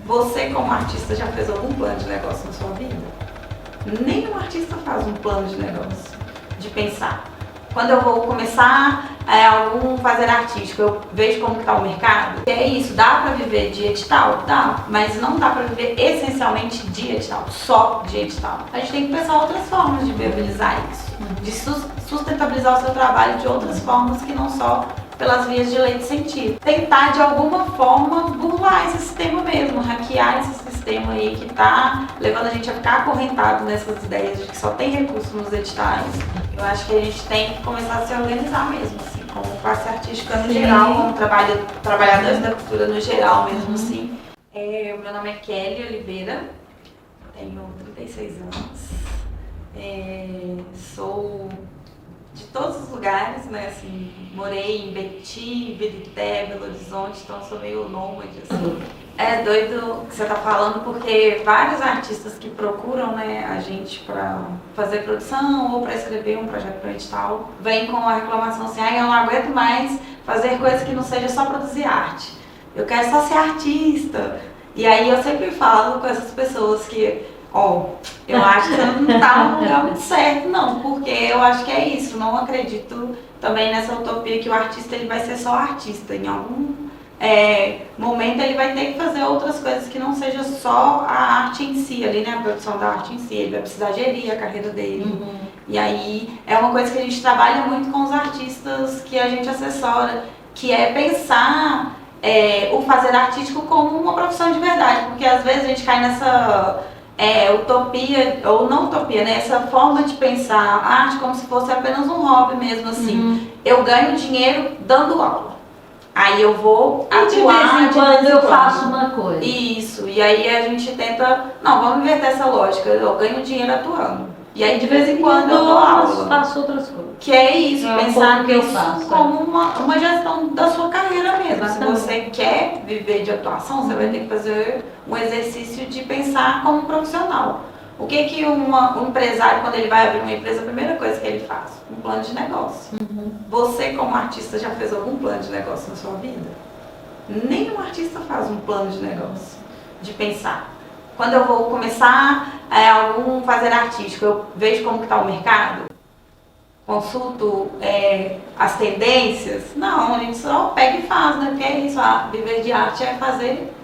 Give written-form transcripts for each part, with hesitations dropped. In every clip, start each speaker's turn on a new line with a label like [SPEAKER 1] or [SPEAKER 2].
[SPEAKER 1] Você, como artista, já fez algum plano de negócio na sua vida? Nenhum artista faz um plano de negócio, de pensar. Quando eu vou começar algum fazer artístico, eu vejo como está o mercado. E é isso, dá para viver de edital? Dá, mas não dá para viver essencialmente de edital, só de edital. A gente tem que pensar outras formas de viabilizar isso, de sustentabilizar o seu trabalho de outras formas que não só pelas vias de lei de incentivo. Tentar de alguma forma burlar esse sistema mesmo, hackear esse sistema aí que está levando a gente a ficar acorrentado nessas ideias de que só tem recurso nos editais. Eu acho que a gente tem que começar a se organizar mesmo, assim, como classe artística no geral, como trabalhadores da cultura no geral mesmo, assim. Meu nome é Kelly Oliveira, tenho 36 anos, sou de todos os lugares, né, assim, morei em Betim, Birité, Belo Horizonte, então sou meio nômade, assim. É doido que você tá falando, porque vários artistas que procuram, né, a gente para fazer produção ou para escrever um projeto para edital, vêm com a reclamação assim, eu não aguento mais fazer coisas que não seja só produzir arte. Eu quero só ser artista. E aí eu sempre falo com essas pessoas que, eu acho que você não tá no lugar muito certo, não, porque eu acho que é isso, não acredito também nessa utopia que o artista ele vai ser só artista, em algum momento ele vai ter que fazer outras coisas que não seja só a arte em si, ali, né, a produção da arte em si, ele vai precisar gerir a carreira dele. E aí é uma coisa que a gente trabalha muito com os artistas que a gente assessora, que é pensar o fazer artístico como uma profissão de verdade, porque às vezes a gente cai nessa utopia, ou não utopia, né? Essa forma de pensar a arte como se fosse apenas um hobby mesmo, assim. Eu ganho dinheiro dando aula. Aí eu vou atuar
[SPEAKER 2] de vez em quando eu faço uma coisa.
[SPEAKER 1] Isso, e aí a gente tenta, não, vamos inverter essa lógica, eu ganho dinheiro atuando. E aí de vez em quando eu dou aula.
[SPEAKER 2] Faço outras coisas.
[SPEAKER 1] Que é isso, pensar
[SPEAKER 2] que eu
[SPEAKER 1] nisso
[SPEAKER 2] faço,
[SPEAKER 1] como uma gestão da sua carreira mesmo.
[SPEAKER 2] Exatamente.
[SPEAKER 1] Se você quer viver de atuação, você vai ter que fazer um exercício de pensar como profissional. O que um empresário, quando ele vai abrir uma empresa, a primeira coisa que ele faz? Um plano de negócio. Você, como artista, já fez algum plano de negócio na sua vida? Nenhum artista faz um plano de negócio, de pensar. Quando eu vou começar algum fazer artístico, eu vejo como está o mercado, consulto as tendências. Não, a gente só pega e faz, né? Porque é isso, viver de arte é fazer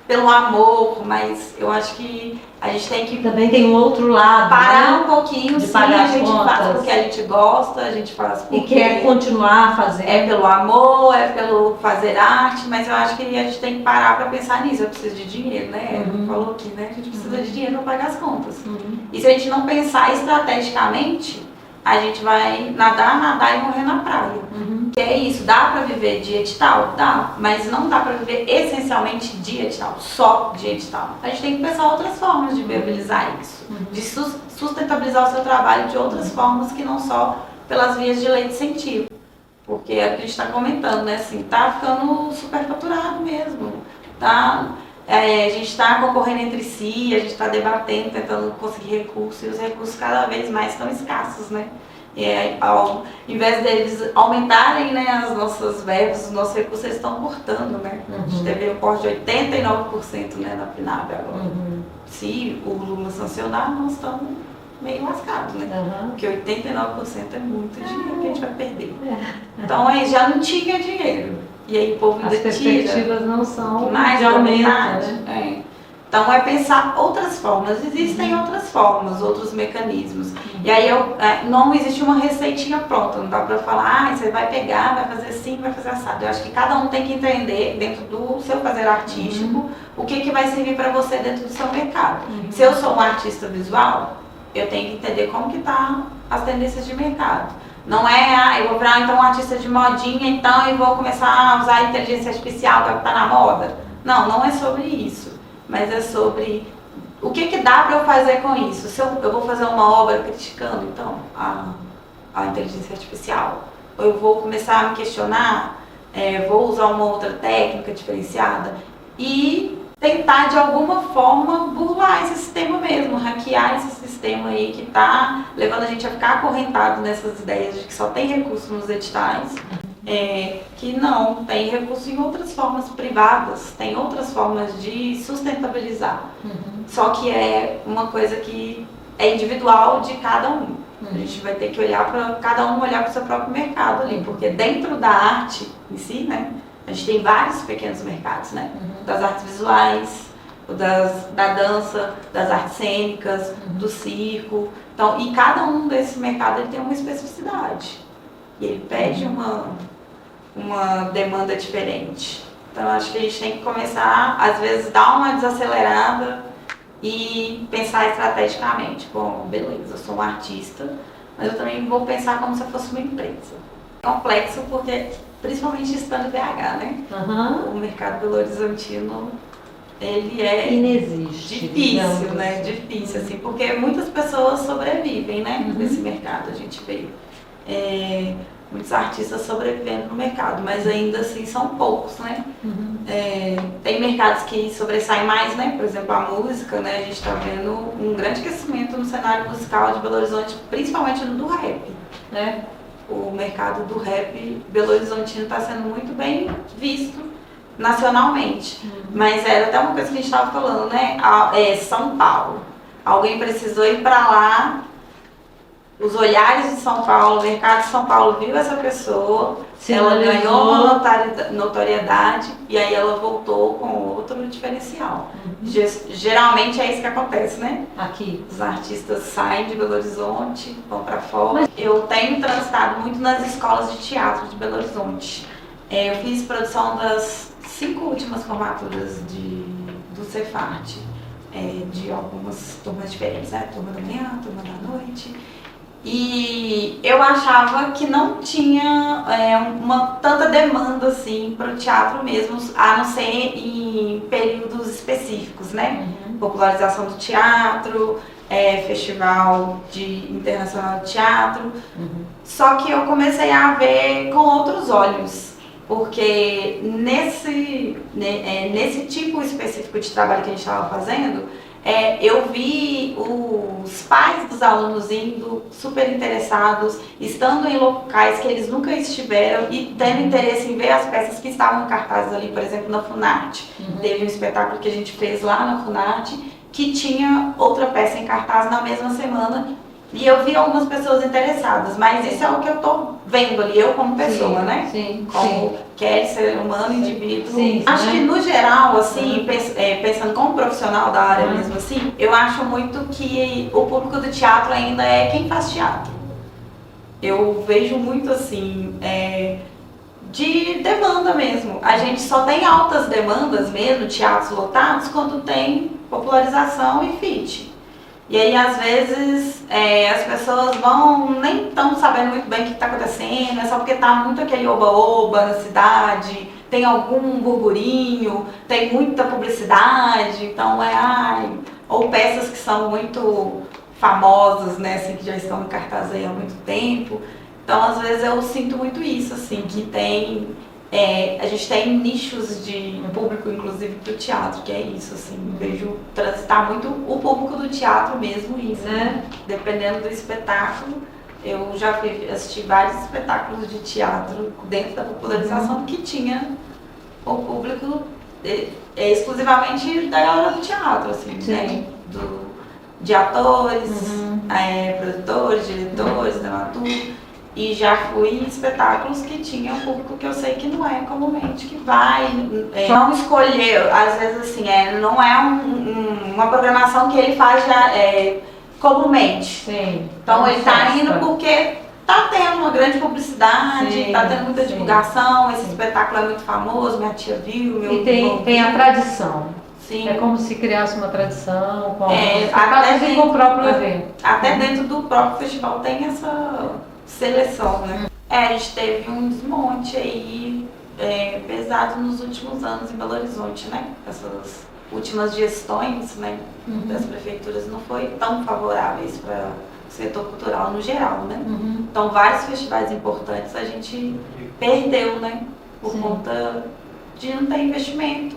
[SPEAKER 1] pelo amor, mas eu acho que a gente tem que
[SPEAKER 2] também tem um outro lado,
[SPEAKER 1] parar
[SPEAKER 2] né?
[SPEAKER 1] um pouquinho,
[SPEAKER 2] de
[SPEAKER 1] sim,
[SPEAKER 2] pagar
[SPEAKER 1] a
[SPEAKER 2] as
[SPEAKER 1] gente
[SPEAKER 2] contas.
[SPEAKER 1] faz porque a gente gosta, a gente faz porque
[SPEAKER 2] E quer continuar fazendo.
[SPEAKER 1] é pelo amor, é pelo fazer arte, mas eu acho que a gente tem que parar para pensar nisso. Eu preciso de dinheiro, né? Falou aqui, né? A gente precisa de dinheiro para pagar as contas. E se a gente não pensar estrategicamente, a gente vai nadar e morrer na praia. Que é isso, dá para viver de edital? Dá, mas não dá para viver essencialmente de edital, só de edital. A gente tem que pensar outras formas de viabilizar isso, de sustentabilizar o seu trabalho de outras formas que não só pelas vias de lei de incentivo. Porque é o que a gente está comentando, né? Assim, tá ficando superfaturado mesmo. Tá? A gente está concorrendo entre si, a gente está debatendo, tentando conseguir recursos, e os recursos cada vez mais estão escassos, né? E ao invés deles aumentarem, né, as nossas verbas, os nossos recursos, eles estão cortando, né? A gente teve um corte de 89%, né, na PNAB agora. Se o Lula sancionar, nós estamos meio lascados, né? Porque 89% é muito dinheiro que a gente vai perder. Então aí já não tinha dinheiro. E aí o povo ainda
[SPEAKER 2] as perspectivas não são
[SPEAKER 1] mais
[SPEAKER 2] de aumento, né?
[SPEAKER 1] Então é pensar outras formas, existem outras formas, outros mecanismos. E aí não existe uma receitinha pronta, não dá pra falar, você vai pegar, vai fazer assim, vai fazer assado. Eu acho que cada um tem que entender dentro do seu fazer artístico o que vai servir para você dentro do seu mercado. Se eu sou um artista visual, eu tenho que entender como que tá as tendências de mercado. Não é, eu vou virar então um artista de modinha, então eu vou começar a usar a inteligência artificial que tá na moda. Não, não é sobre isso. Mas é sobre o que dá para eu fazer com isso. Se eu vou fazer uma obra criticando, então, a inteligência artificial, ou eu vou começar a me questionar, vou usar uma outra técnica diferenciada e tentar de alguma forma burlar esse sistema mesmo, hackear esse sistema aí que está levando a gente a ficar acorrentado nessas ideias de que só tem recurso nos editais. Que não, tem recurso em outras formas privadas, tem outras formas de sustentabilizar. Só que é uma coisa que é individual de cada um. A gente vai ter que olhar para cada um, olhar para o seu próprio mercado ali, porque dentro da arte em si, né, a gente tem vários pequenos mercados, né, das artes visuais, da dança, das artes cênicas, do circo. Então, e cada um desse mercado ele tem uma especificidade e ele pede uma demanda diferente. Então, eu acho que a gente tem que começar, às vezes, dar uma desacelerada e pensar estrategicamente. Bom, beleza, eu sou um artista, mas eu também vou pensar como se eu fosse uma empresa. É complexo porque, principalmente estando em BH, né? O mercado belo-horizontino, ele é difícil, né? Difícil, assim, porque muitas pessoas sobrevivem, né? Nesse mercado, a gente vê. Muitos artistas sobrevivendo no mercado, mas ainda assim são poucos, né? Tem mercados que sobressaem mais, né? Por exemplo, a música, né? A gente está vendo um grande crescimento no cenário musical de Belo Horizonte, principalmente no do rap, né? O mercado do rap belo-horizontino está sendo muito bem visto nacionalmente. Mas era até uma coisa que a gente estava falando, né? São Paulo. Alguém precisou ir para lá. Os olhares de São Paulo, o mercado de São Paulo viu essa pessoa, ela ganhou uma notoriedade e aí ela voltou com outro diferencial. Geralmente é isso que acontece, né? Aqui. Os artistas saem de Belo Horizonte, vão para fora. Eu tenho transitado muito nas escolas de teatro de Belo Horizonte. Eu fiz produção das 5 últimas formaturas do Cefart, de algumas turmas diferentes, né? Turma da manhã, turma da noite. E eu achava que não tinha tanta demanda assim para o teatro mesmo, a não ser em períodos específicos, né? Popularização do teatro, festival internacional de teatro. Só que eu comecei a ver com outros olhos, porque nesse tipo específico de trabalho que a gente estava fazendo, eu vi os pais dos alunos indo super interessados, estando em locais que eles nunca estiveram e tendo interesse em ver as peças que estavam em cartazes ali, por exemplo, na Funarte. Teve um espetáculo que a gente fez lá na Funarte que tinha outra peça em cartaz na mesma semana e eu vi algumas pessoas interessadas, mas isso é o que eu tô vendo ali, eu como pessoa, né? Como quer ser humano, indivíduo. Acho que no geral, assim, pensando como profissional da área mesmo assim, eu acho muito que o público do teatro ainda é quem faz teatro. Eu vejo muito assim, de demanda mesmo. A gente só tem altas demandas mesmo, teatros lotados, quando tem popularização e feat. E aí, às vezes, as pessoas nem estão sabendo muito bem o que está acontecendo, é só porque está muito aquele oba-oba na cidade, tem algum burburinho, tem muita publicidade, então ou peças que são muito famosas, né, assim, que já estão em cartaz aí há muito tempo. Então, às vezes, eu sinto muito isso, assim, que a gente tem nichos de público, inclusive, para o teatro, que é isso, assim, vejo transitar muito o público do teatro mesmo, isso, né? Dependendo do espetáculo, eu já assisti vários espetáculos de teatro dentro da popularização que tinha o público exclusivamente da galera do teatro, assim, né? De atores, produtores, diretores, dramaturgos. E já fui em espetáculos que tinham um público que eu sei que não é comumente, que vai, não escolher, às vezes assim, não é uma programação que ele faz já comumente. Então ele está indo porque está tendo uma grande publicidade, está tendo muita divulgação, esse espetáculo é muito famoso, minha tia viu, meu
[SPEAKER 2] irmão tem a tradição. É como se criasse uma tradição,
[SPEAKER 1] até
[SPEAKER 2] com o próprio evento.
[SPEAKER 1] Até dentro do próprio festival tem essa seleção, né? A gente teve um desmonte aí pesado nos últimos anos em Belo Horizonte, né? Essas últimas gestões, né, das prefeituras não foi tão favoráveis para o setor cultural no geral, né? Então vários festivais importantes a gente perdeu, né? Por conta de não ter investimento.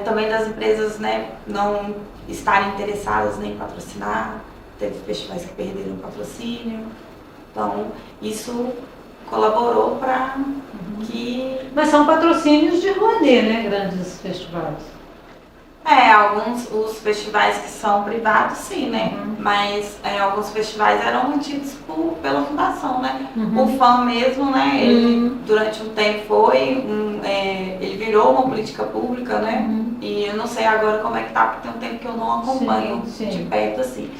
[SPEAKER 1] Também das empresas, né, não estarem interessadas nem em patrocinar. Teve festivais que perderam o patrocínio. Então, isso colaborou para que...
[SPEAKER 2] Mas são patrocínios de Rouanet, né? Grandes festivais.
[SPEAKER 1] Alguns, os festivais que são privados, sim, né? Mas alguns festivais eram mantidos pela fundação, né? O FAM mesmo, né? Ele, durante um tempo ele virou uma política pública, né? E eu não sei agora como é que tá, porque tem um tempo que eu não acompanho de perto, assim.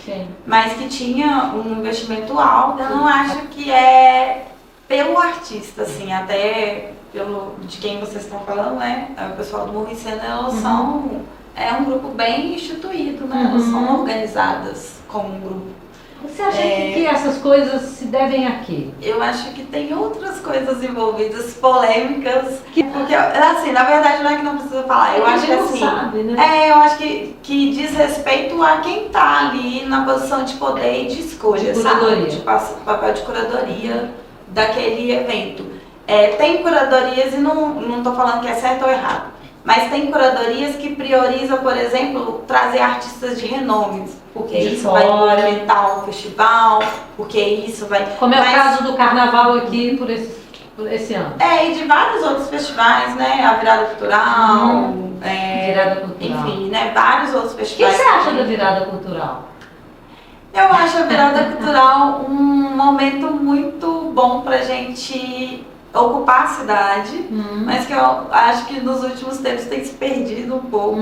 [SPEAKER 1] Mas que tinha um investimento alto. Eu não acho que é pelo artista, assim, até de quem vocês estão falando, né? O pessoal do Morro em Cena, elas são... É um grupo bem instituído, né? Elas são organizadas como um grupo.
[SPEAKER 2] Você acha que essas coisas se devem a quê?
[SPEAKER 1] Eu acho que tem outras coisas envolvidas, polêmicas. Porque, assim, na verdade não é que não precisa falar. Eu acho que assim.
[SPEAKER 2] Sabe, né?
[SPEAKER 1] Eu acho que diz respeito a quem tá ali na posição de poder e de escolha,
[SPEAKER 2] de curadoria.
[SPEAKER 1] De papel de curadoria daquele evento. Tem curadorias e não tô falando que é certo ou errado. Mas tem curadorias que priorizam, por exemplo, trazer artistas de renome, porque isso vai movimentar o festival, porque isso vai...
[SPEAKER 2] Como é o caso do Carnaval aqui por esse ano.
[SPEAKER 1] E de vários outros festivais, né? A Virada Cultural,
[SPEAKER 2] Virada Cultural.
[SPEAKER 1] Enfim, né? Vários outros
[SPEAKER 2] O que
[SPEAKER 1] festivais.
[SPEAKER 2] você acha da Virada Cultural?
[SPEAKER 1] Eu acho a Virada Cultural um momento muito bom pra gente ocupar a cidade, mas que eu acho que nos últimos tempos tem se perdido um pouco,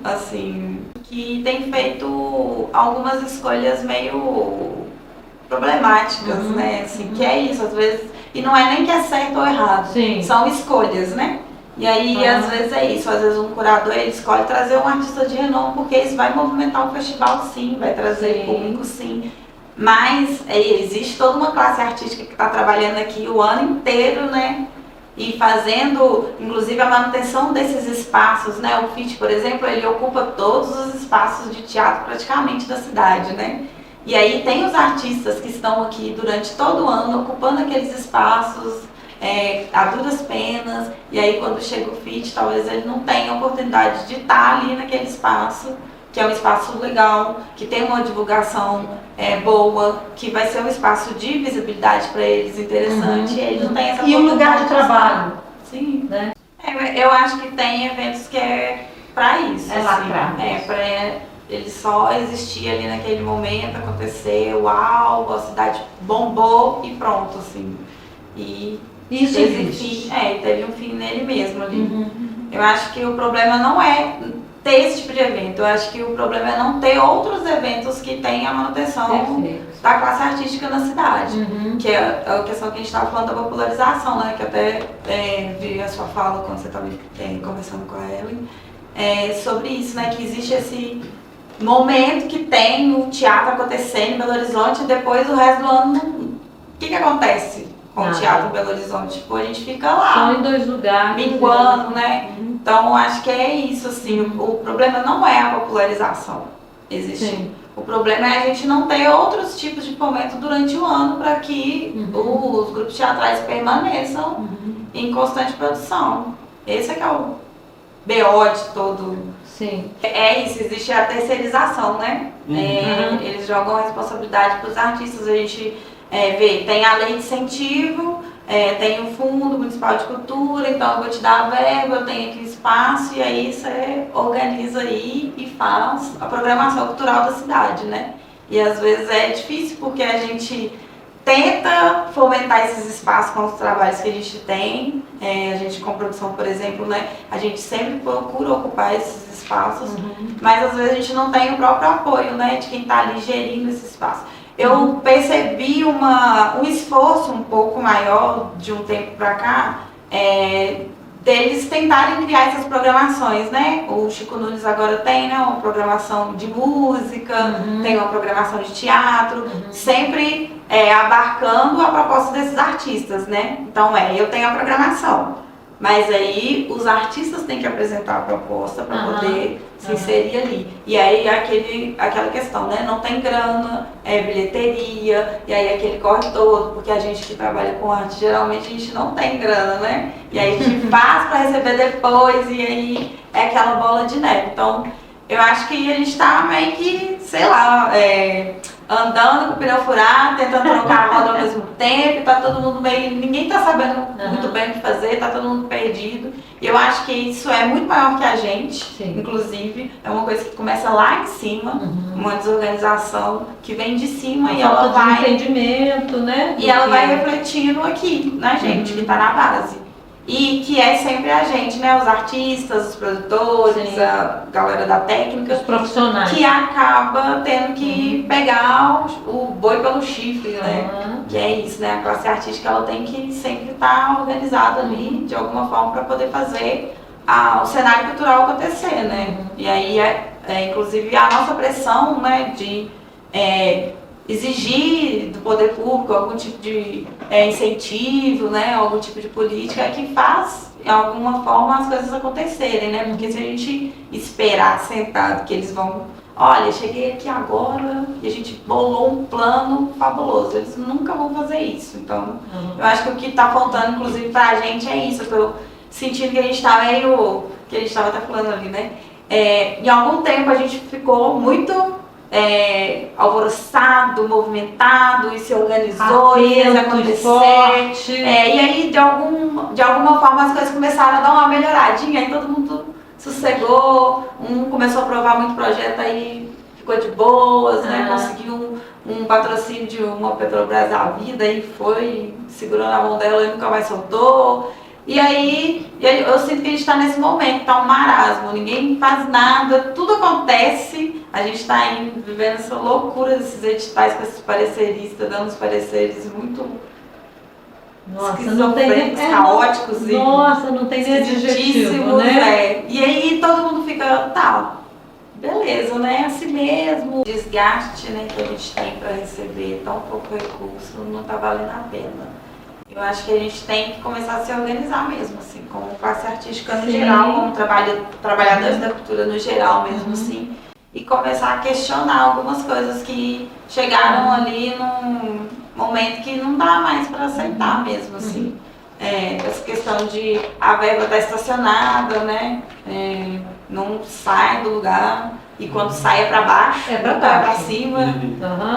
[SPEAKER 1] assim, que tem feito algumas escolhas meio problemáticas, né, assim, que é isso, às vezes, e não é nem que é certo ou errado, são escolhas, né, e aí às vezes é isso, às vezes um curador ele escolhe trazer um artista de renome porque isso vai movimentar o festival sim, vai trazer público sim. Mas existe toda uma classe artística que está trabalhando aqui o ano inteiro, né? E fazendo, inclusive, a manutenção desses espaços, né? O FIT, por exemplo, ele ocupa todos os espaços de teatro praticamente da cidade, né? E aí tem os artistas que estão aqui durante todo o ano, ocupando aqueles espaços, a duras penas. E aí quando chega o FIT, talvez ele não tenha a oportunidade de estar ali naquele espaço, que é um espaço legal, que tem uma divulgação boa, que vai ser um espaço de visibilidade para eles interessante, e eles não têm essa
[SPEAKER 2] oportunidade. E um lugar de trabalho.
[SPEAKER 1] Sim. Né? Eu acho que tem eventos que é para isso. Para ele só existir ali naquele momento, acontecer, uau, a cidade bombou e pronto, assim. E
[SPEAKER 2] isso
[SPEAKER 1] existe. Teve um fim nele mesmo ali. Eu acho que o problema não é ter esse tipo de evento. Eu acho que o problema é não ter outros eventos que tenham a manutenção da classe artística na cidade. Que é a questão que a gente estava falando da popularização, né? Que até vi a sua fala quando você estava conversando com a Ellen, sobre isso, né? Que existe esse momento que tem o teatro acontecendo em Belo Horizonte e depois o resto do ano, o que acontece com o teatro em Belo Horizonte? Tipo, a gente fica lá.
[SPEAKER 2] Só em dois lugares.
[SPEAKER 1] Minguando, né? Então, acho que é isso, assim, o problema não é a popularização existir. O problema é a gente não ter outros tipos de fomento durante o ano para que os grupos teatrais permaneçam em constante produção. Esse é que é o BO de todo. É isso, existe a terceirização, né? Eles jogam a responsabilidade para os artistas, a gente vê, tem a lei de incentivo, tem o Fundo Municipal de Cultura, então eu vou te dar a verba, eu tenho aqui o espaço, e aí você organiza aí e faz a programação cultural da cidade, né? E às vezes é difícil porque a gente tenta fomentar esses espaços com os trabalhos que a gente tem, a gente com produção, por exemplo, né? A gente sempre procura ocupar esses espaços, mas às vezes a gente não tem o próprio apoio, né? De quem está ali gerindo esse espaço. Eu percebi um esforço um pouco maior de um tempo para cá, deles tentarem criar essas programações, né? O Chico Nunes agora tem, né, uma programação de música, tem uma programação de teatro, sempre abarcando a proposta desses artistas, né? Então eu tenho a programação, mas aí os artistas têm que apresentar a proposta para poder se inserir ali. E aí aquela questão, né? Não tem grana, bilheteria, e aí aquele corre todo, porque a gente que trabalha com arte, geralmente a gente não tem grana, né? E aí a gente faz para receber depois, e aí é aquela bola de neve. Então, eu acho que a gente tá meio que, sei lá, andando com o pneu furado, tentando trocar a roda ao mesmo tempo, tá todo mundo meio. Ninguém tá sabendo muito bem o que fazer, tá todo mundo perdido. E eu acho que isso é muito maior que a gente, inclusive, é uma coisa que começa lá em cima, uma desorganização que vem de cima e ela vai.
[SPEAKER 2] Entendimento, né?
[SPEAKER 1] E ela vai refletindo aqui na gente, que tá na base. E que é sempre a gente, né? Os artistas, os produtores, a galera da técnica.
[SPEAKER 2] Os profissionais.
[SPEAKER 1] Que acaba tendo que pegar o boi pelo chifre, né? Que é isso, né? A classe artística ela tem que sempre estar organizada ali, de alguma forma, para poder fazer o cenário cultural acontecer, né? E aí, inclusive, a nossa pressão, né? De exigir do poder público algum tipo de incentivo, né, algum tipo de política que faz, de alguma forma, as coisas acontecerem, né? Porque se a gente esperar sentado que eles vão, olha, cheguei aqui agora e a gente bolou um plano fabuloso, eles nunca vão fazer isso. Então, eu acho que o que está faltando, inclusive, pra gente é isso, pelo sentido que a gente está meio, que a gente estava até falando ali, né? Em algum tempo a gente ficou muito alvoroçado, movimentado e se organizou e fez acontecer. E aí, de alguma forma, as coisas começaram a dar uma melhoradinha, aí todo mundo sossegou, começou a aprovar muito projeto, aí ficou de boas, né? Conseguiu um patrocínio de uma Petrobras da vida e foi, segurou na mão dela e nunca mais soltou. E aí, eu sinto que a gente está nesse momento, tá um marasmo, ninguém faz nada, tudo acontece, a gente está vivendo essa loucura desses editais com esses pareceristas, dando uns pareceres muito esquizofrênicos, caóticos e
[SPEAKER 2] não tem nem adjetivo, né?
[SPEAKER 1] E aí todo mundo fica, tá, beleza, né? Assim mesmo, o desgaste, né, que a gente tem para receber tão pouco recurso não tá valendo a pena. Eu acho que a gente tem que começar a se organizar mesmo, assim, como classe artística no geral, como trabalhadores da cultura no geral mesmo, assim, e começar a questionar algumas coisas que chegaram ali num momento que não dá mais para aceitar mesmo, assim. Essa questão de a verba estar estacionada, né, não sai do lugar, e quando sai é para baixo, não é para cima,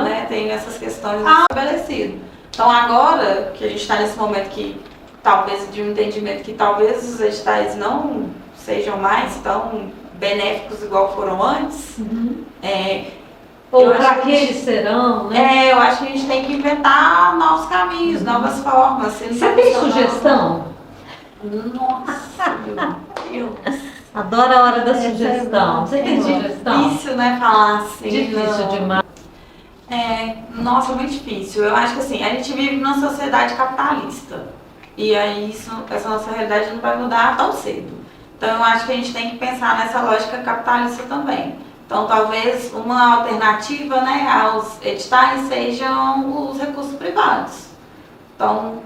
[SPEAKER 1] né, tem essas questões estabelecidas. Então agora que a gente está nesse momento que talvez de um entendimento que talvez os editais não sejam mais tão benéficos igual foram antes,
[SPEAKER 2] ou para que eles serão, né?
[SPEAKER 1] Eu acho que a gente tem que inventar novos caminhos, novas formas.
[SPEAKER 2] Você tem sugestão?
[SPEAKER 1] Nossa, meu Deus.
[SPEAKER 2] Adoro a hora da sugestão. Você tem sugestão?
[SPEAKER 1] Difícil, né, falar assim.
[SPEAKER 2] Difícil demais.
[SPEAKER 1] Nossa, muito difícil. Eu acho que assim, a gente vive numa sociedade capitalista. E aí essa nossa realidade não vai mudar tão cedo. Então eu acho que a gente tem que pensar nessa lógica capitalista também. Então talvez uma alternativa, né, aos editais sejam os recursos privados. Então,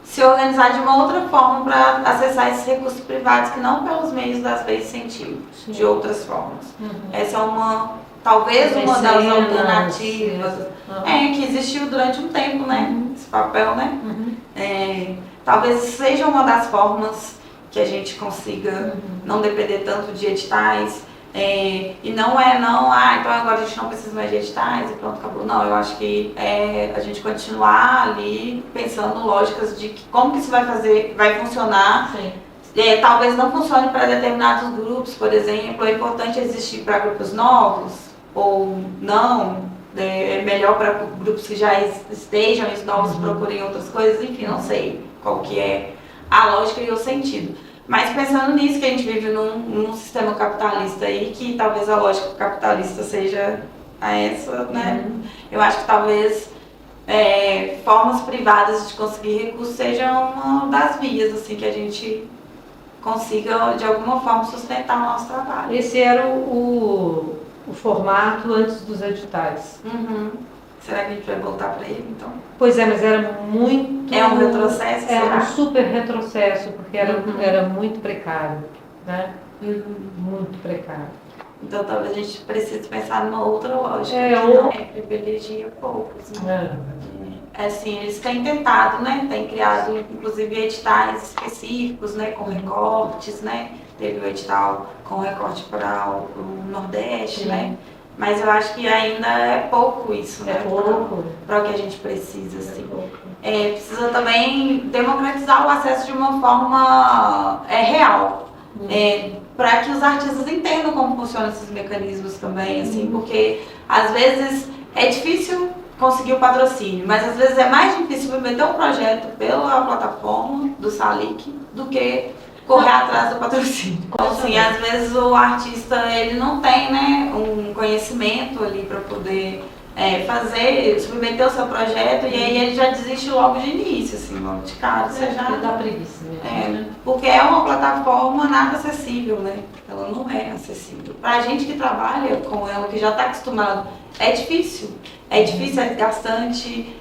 [SPEAKER 1] se organizar de uma outra forma para acessar esses recursos privados que não pelos meios das leis de incentivo, de outras formas. Essa é talvez uma das alternativas que existiu durante um tempo, né? Esse papel, né? Talvez seja uma das formas que a gente consiga não depender tanto de editais. E não então agora a gente não precisa mais de editais e pronto, acabou. Não, eu acho que a gente continuar ali pensando lógicas de como que isso vai funcionar. Talvez não funcione para determinados grupos, por exemplo, é importante existir para grupos novos ou não, é melhor para grupos que já estejam e os novos procurem outras coisas, enfim, não sei qual que é a lógica e o sentido. Mas pensando nisso, que a gente vive num sistema capitalista aí, que talvez a lógica capitalista seja essa, né? Eu acho que talvez formas privadas de conseguir recursos sejam uma das vias, assim, que a gente consiga, de alguma forma, sustentar o nosso trabalho.
[SPEAKER 2] Esse era o formato antes dos editais.
[SPEAKER 1] Será que a gente vai voltar para ele, então?
[SPEAKER 2] Pois é, mas era muito...
[SPEAKER 1] É um retrocesso,
[SPEAKER 2] Era um super retrocesso, porque era muito precário, né? Muito precário.
[SPEAKER 1] Então talvez a gente precise pensar numa outra lógica, que não privilegia poucos, né? assim, eles têm tentado, né? Têm criado, inclusive, editais específicos, né? Com recortes, né? Teve o edital com recorte para o Nordeste, né? Mas eu acho que ainda é pouco isso, né?
[SPEAKER 2] É pouco.
[SPEAKER 1] Para o que a gente precisa, assim. Precisa também democratizar o acesso de uma forma real. Para que os artistas entendam como funcionam esses mecanismos também, assim, porque às vezes é difícil conseguir o patrocínio, mas às vezes é mais difícil meter um projeto pela plataforma do Salic do que correr atrás do patrocínio. Então, assim, às vezes o artista ele não tem, né, um conhecimento ali para poder submeter o seu projeto e aí ele já desiste logo de início, assim, logo de cara. Você já
[SPEAKER 2] dá preguiça mesmo.
[SPEAKER 1] Porque é uma plataforma nada acessível, né? Ela não é acessível. Pra gente que trabalha com ela, que já está acostumado, é difícil. É difícil, é desgastante,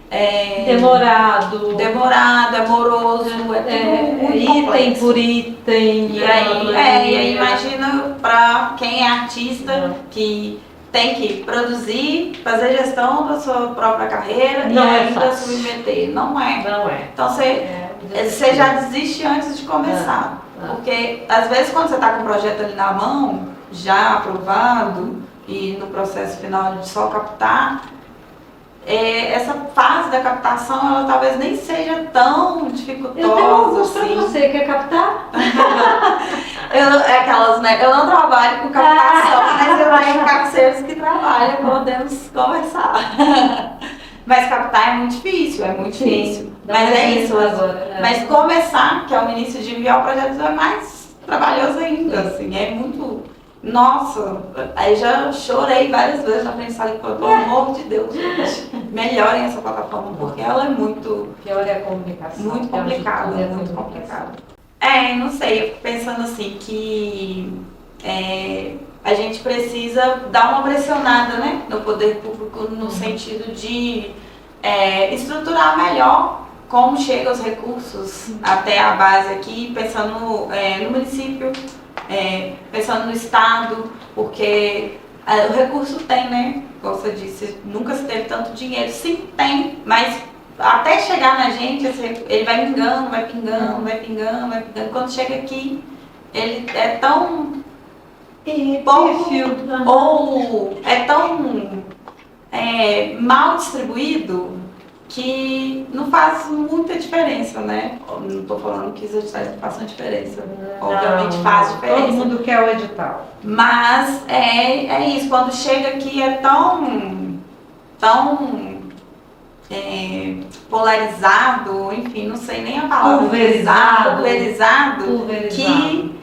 [SPEAKER 2] demorado,
[SPEAKER 1] é moroso, é tudo muito
[SPEAKER 2] item
[SPEAKER 1] complexo.
[SPEAKER 2] por item.
[SPEAKER 1] E aí imagina para quem é artista que tem que produzir, fazer gestão da sua própria carreira
[SPEAKER 2] Não
[SPEAKER 1] e
[SPEAKER 2] é
[SPEAKER 1] ainda
[SPEAKER 2] fácil.
[SPEAKER 1] submeter. Não é.
[SPEAKER 2] Não é.
[SPEAKER 1] Então você já desiste antes de começar. Porque às vezes quando você está com o projeto ali na mão, já aprovado e no processo final de só captar, essa fase da captação ela talvez nem seja tão dificultosa.
[SPEAKER 2] Eu tenho alguns
[SPEAKER 1] assim.
[SPEAKER 2] pra você, quer captar?
[SPEAKER 1] Eu não trabalho com captação, mas eu tenho parceiros que trabalham, podemos conversar. Mas captar é muito difícil,
[SPEAKER 2] Sim,
[SPEAKER 1] Mas é isso.
[SPEAKER 2] Agora,
[SPEAKER 1] Mas começar, que é o início de enviar o projeto, é mais trabalhoso ainda, assim, é muito... Nossa, aí já chorei várias vezes na frente, falei, pelo amor de Deus, gente, melhorem essa plataforma, porque ela é muito...
[SPEAKER 2] Pior é a comunicação.
[SPEAKER 1] Muito complicada, muito complicada. Não sei, eu fico pensando assim, que a gente precisa dar uma pressionada, né, no poder público, no sentido de estruturar melhor como chegam os recursos até a base aqui, pensando no município, pensando no estado, porque o recurso tem, né, como você disse, nunca se teve tanto dinheiro, sim tem, mas até chegar na gente, ele vai pingando, vai pingando, vai pingando, vai pingando, quando chega aqui, ele é tão pouco, ou é tão mal distribuído, que não faz muita diferença, né? Não estou falando que os editais não façam diferença. Obviamente faz diferença.
[SPEAKER 2] Todo mundo quer o edital.
[SPEAKER 1] Mas é isso, quando chega aqui é tão polarizado, enfim, não sei nem a palavra. Pulverizado. Que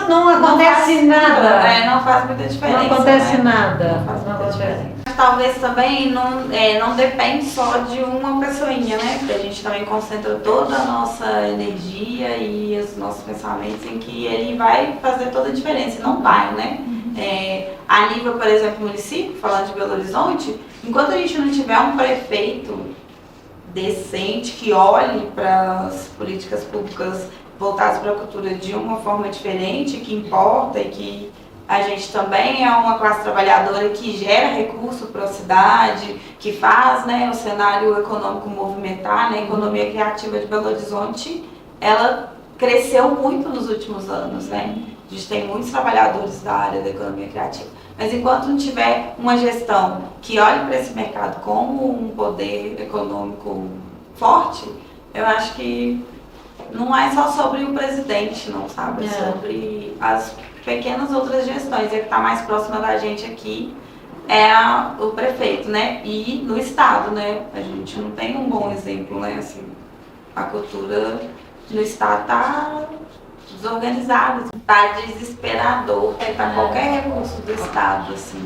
[SPEAKER 2] não acontece nada.
[SPEAKER 1] Não faz muita diferença.
[SPEAKER 2] Não acontece
[SPEAKER 1] né?
[SPEAKER 2] nada.
[SPEAKER 1] Não faz muita diferença. Talvez também não depende só de uma pessoinha, né? Porque a gente também concentra toda a nossa energia e os nossos pensamentos em que ele vai fazer toda a diferença. E não vai, né? A nível, por exemplo, município, falando de Belo Horizonte, enquanto a gente não tiver um prefeito decente que olhe para as políticas públicas voltadas para a cultura de uma forma diferente, que importa e que a gente também é uma classe trabalhadora que gera recurso para a cidade, que faz, né, o cenário econômico movimentar, né, a economia criativa de Belo Horizonte, ela cresceu muito nos últimos anos, né? A gente tem muitos trabalhadores da área da economia criativa. Mas enquanto não tiver uma gestão que olhe para esse mercado como um poder econômico forte, eu acho que não é só sobre o presidente, não, sabe? É sobre as pequenas outras gestões. E a que está mais próxima da gente aqui é o prefeito, né? E no estado, né? A gente não tem um bom exemplo, né? Assim, a cultura no estado está desorganizada, está desesperador tentar qualquer recurso do estado, assim.